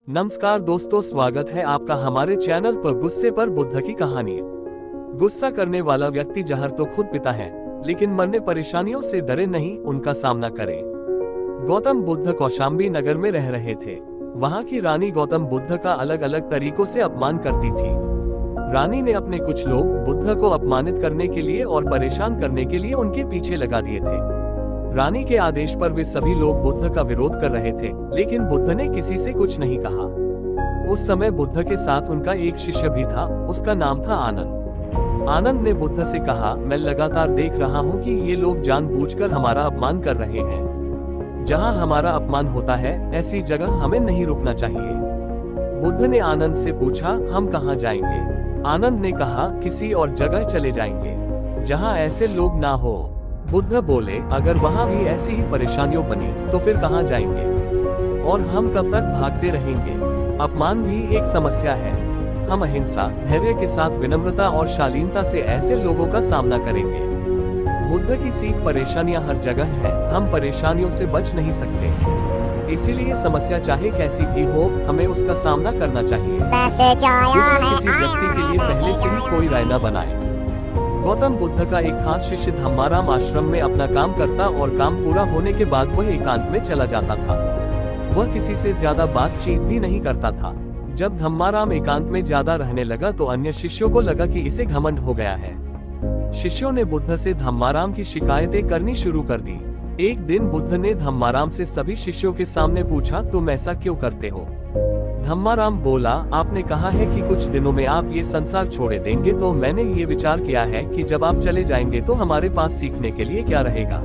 नमस्कार दोस्तों, स्वागत है आपका हमारे चैनल पर। गुस्से पर बुद्ध की कहानी। गुस्सा करने वाला व्यक्ति जहर तो खुद पीता है, लेकिन मरने परेशानियों से डरे नहीं, उनका सामना करे। गौतम बुद्ध कौशाम्बी नगर में रह रहे थे। वहाँ की रानी गौतम बुद्ध का अलग अलग तरीकों से अपमान करती थी। रानी ने अपने कुछ लोग बुद्ध को अपमानित करने के लिए और परेशान करने के लिए उनके पीछे लगा दिए थे। रानी के आदेश पर वे सभी लोग बुद्ध का विरोध कर रहे थे, लेकिन बुद्ध ने किसी से कुछ नहीं कहा। उस समय बुद्ध के साथ उनका एक शिष्य भी था, उसका नाम था आनंद। आनंद ने बुद्ध से कहा, मैं लगातार देख रहा हूँ कि ये लोग जानबूझकर हमारा अपमान कर रहे हैं। जहाँ हमारा अपमान होता है, ऐसी जगह हमें नहीं रुकना चाहिए। बुद्ध ने आनंद से पूछा, हम कहाँ जाएंगे? आनंद ने कहा, किसी और जगह चले जाएंगे जहाँ ऐसे लोग ना हो। बुद्ध बोले, अगर वहाँ भी ऐसी ही परेशानियों बनी तो फिर कहाँ जाएंगे और हम कब तक भागते रहेंगे? अपमान भी एक समस्या है। हम अहिंसा, धैर्य के साथ विनम्रता और शालीनता से ऐसे लोगों का सामना करेंगे। बुद्ध की सीख, परेशानियां हर जगह है, हम परेशानियों से बच नहीं सकते। इसीलिए समस्या चाहे कैसी भी हो, हमें उसका सामना करना चाहिए। किसी व्यक्ति के लिए पहले से ही कोई राय न बनाए। गौतम बुद्ध का एक खास शिष्य धम्माराम आश्रम में अपना काम करता और काम पूरा होने के बाद वह एकांत में चला जाता था। वह किसी से ज्यादा बातचीत भी नहीं करता था। जब धम्माराम एकांत में ज्यादा रहने लगा तो अन्य शिष्यों को लगा कि इसे घमंड हो गया है। शिष्यों ने बुद्ध से धम्माराम की शिकायतें करनी शुरू कर दी। एक दिन बुद्ध ने धम्माराम से सभी शिष्यों के सामने पूछा, तुम ऐसा क्यों करते हो? धम्माराम बोला, आपने कहा है कि कुछ दिनों में आप ये संसार छोड़े देंगे, तो मैंने ये विचार किया है कि जब आप चले जाएंगे तो हमारे पास सीखने के लिए क्या रहेगा।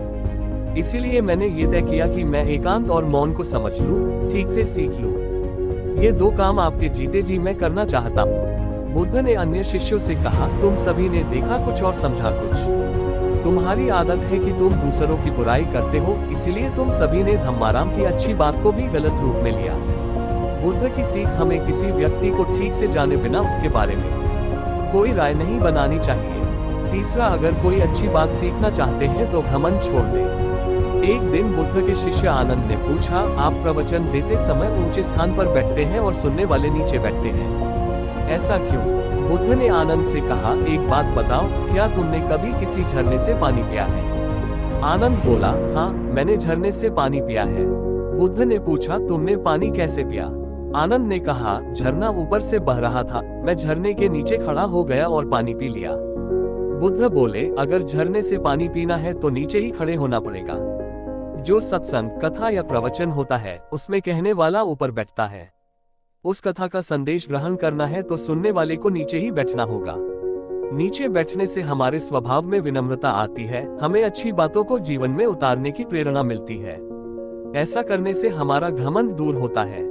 इसीलिए मैंने ये तय किया कि मैं एकांत और मौन को समझ लूं, ठीक से सीख लूं। ये दो काम आपके जीते जी मैं करना चाहता हूँ। बुद्ध ने अन्य शिष्यों से कहा, तुम सभी ने देखा कुछ और समझा कुछ। तुम्हारी आदत है कि तुम दूसरों की बुराई करते हो, इसीलिए तुम सभी ने धम्माराम की अच्छी बात को भी गलत रूप में लिया। बुद्ध की सीख हमें किसी व्यक्ति को ठीक से जाने बिना उसके बारे में कोई राय नहीं बनानी चाहिए। तीसरा, अगर कोई अच्छी बात सीखना चाहते हैं तो घमंड छोड़ दें। एक दिन बुद्ध के शिष्य आनंद ने पूछा, आप प्रवचन देते समय ऊंचे स्थान पर बैठते हैं और सुनने वाले नीचे बैठते हैं, ऐसा क्यों? बुद्ध ने आनंद से कहा, एक बात बताओ, क्या तुमने कभी किसी झरने से पानी पिया है? आनंद बोला, हाँ, मैंने झरने से पानी पिया है। बुद्ध ने पूछा, तुमने पानी कैसे पिया? आनंद ने कहा, झरना ऊपर से बह रहा था, मैं झरने के नीचे खड़ा हो गया और पानी पी लिया। बुद्ध बोले, अगर झरने से पानी पीना है तो नीचे ही खड़े होना पड़ेगा। जो सत्संग, कथा या प्रवचन होता है, उसमें कहने वाला ऊपर बैठता है। उस कथा का संदेश ग्रहण करना है तो सुनने वाले को नीचे ही बैठना होगा। नीचे बैठने से हमारे स्वभाव में विनम्रता आती है, हमें अच्छी बातों को जीवन में उतारने की प्रेरणा मिलती है। ऐसा करने से हमारा घमंड दूर होता है।